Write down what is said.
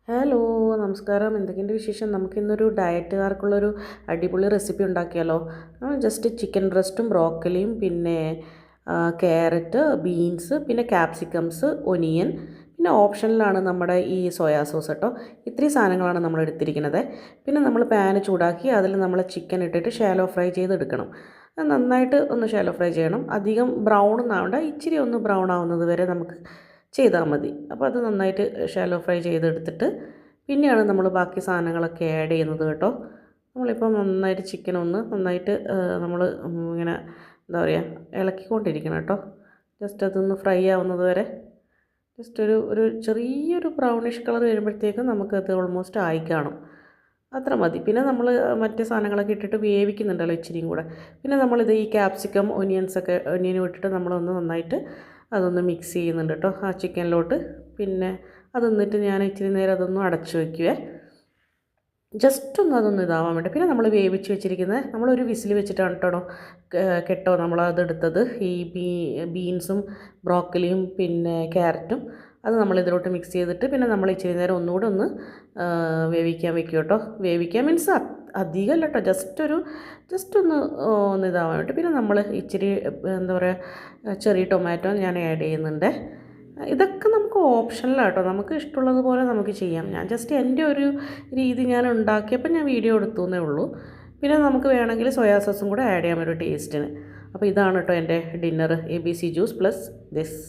Hello, നമസ്കാരം. എന്തൊക്കെയുണ്ട് വിശേഷം? നമുക്കിന്നൊരു ഡയറ്റുകാർക്കുള്ളൊരു അടിപൊളി റെസിപ്പി ഉണ്ടാക്കിയാലോ? ജസ്റ്റ് ചിക്കൻ ബ്രസ്റ്റും ബ്രോക്കലിയും പിന്നെ ക്യാരറ്റ്, ബീൻസ്, പിന്നെ ക്യാപ്സിക്കംസ്, ഒനിയൻ, പിന്നെ ഓപ്ഷനിലാണ് നമ്മുടെ ഈ സോയാ സോസ് കേട്ടോ. ഇത്രയും സാധനങ്ങളാണ് നമ്മൾ എടുത്തിരിക്കുന്നത്. പിന്നെ നമ്മൾ പാന് ചൂടാക്കി അതിൽ നമ്മൾ ചിക്കൻ ഇട്ടിട്ട് ഷാലോ ഫ്രൈ ചെയ്തെടുക്കണം. അത് നന്നായിട്ട് ഒന്ന് ഷാലോ ഫ്രൈ ചെയ്യണം. അധികം ബ്രൗൺ ഒന്നും ആവണ്ട, ഇച്ചിരി ഒന്ന് ബ്രൗൺ ആവുന്നത് വരെ നമുക്ക് ചെയ്താൽ മതി. അപ്പോൾ അത് നന്നായിട്ട് ഷാലോ ഫ്രൈ ചെയ്തെടുത്തിട്ട് പിന്നെയാണ് നമ്മൾ ബാക്കി സാധനങ്ങളൊക്കെ ആഡ് ചെയ്യുന്നത് കേട്ടോ. നമ്മളിപ്പോൾ നന്നായിട്ട് ചിക്കൻ ഒന്ന് നന്നായിട്ട് നമ്മൾ ഇങ്ങനെ എന്താ പറയുക ഇളക്കിക്കൊണ്ടിരിക്കണം കേട്ടോ. ജസ്റ്റ് അതൊന്ന് ഫ്രൈ ആവുന്നത് വരെ ജസ്റ്റ് ഒരു ചെറിയൊരു ബ്രൗണിഷ് കളർ വരുമ്പോഴത്തേക്കും നമുക്കത് ഓൾമോസ്റ്റ് ആയി കാണും. അത്ര മതി. പിന്നെ നമ്മൾ മറ്റ് സാധനങ്ങളൊക്കെ ഇട്ടിട്ട് വേവിക്കുന്നുണ്ടല്ലോ ഇച്ചിരിയും കൂടെ. പിന്നെ നമ്മളിത് ഈ ക്യാപ്സിക്കം ഒനിയനും ഇട്ടിട്ട് നമ്മളൊന്ന് നന്നായിട്ട് അതൊന്ന് മിക്സ് ചെയ്യുന്നുണ്ട് കേട്ടോ ആ ചിക്കനിലോട്ട്. പിന്നെ അത് എന്നിട്ട് ഞാൻ ഇച്ചിരി നേരം അതൊന്ന് അടച്ചു വയ്ക്കുവേ, ജസ്റ്റ് ഒന്ന് അതൊന്ന് ഇതാവാൻ വേണ്ടി. പിന്നെ നമ്മൾ വേവിച്ച് വെച്ചിരിക്കുന്നത് നമ്മളൊരു വിസിൽ വെച്ചിട്ടാണ് കേട്ടോ നമ്മളതെടുത്തത്. ഈ ബീൻസും ബ്രോക്കലിയും പിന്നെ ക്യാരറ്റും അത് നമ്മളിതിലോട്ട് മിക്സ് ചെയ്തിട്ട് പിന്നെ നമ്മൾ ഇച്ചിരി നേരം ഒന്നുകൂടെ ഒന്ന് വേവിക്കാൻ വെക്കും കേട്ടോ. വേവിക്കാൻ മീൻസ് അധികമല്ല കേട്ടോ, ജസ്റ്റ് ഒന്ന് ഇതാവാൻ വേണ്ടി. പിന്നെ നമ്മൾ ഇച്ചിരി എന്താ പറയുക ചെറിയ ടൊമാറ്റോ ഞാൻ ആഡ് ചെയ്യുന്നുണ്ട്. ഇതൊക്കെ നമുക്ക് ഓപ്ഷനിലാണ് കേട്ടോ, നമുക്ക് ഇഷ്ടമുള്ളതുപോലെ നമുക്ക് ചെയ്യാം. ഞാൻ ജസ്റ്റ് എൻ്റെ ഒരു രീതി ഞാൻ ഉണ്ടാക്കിയപ്പോൾ ഞാൻ വീഡിയോ എടുത്തു എന്നേ ഉള്ളൂ. പിന്നെ നമുക്ക് വേണമെങ്കിൽ സോയാ സോസും കൂടെ ആഡ് ചെയ്യാൻ ഒരു ടേസ്റ്റിന്. അപ്പോൾ ഇതാണ് കേട്ടോ എൻ്റെ dinner, ABC juice plus this.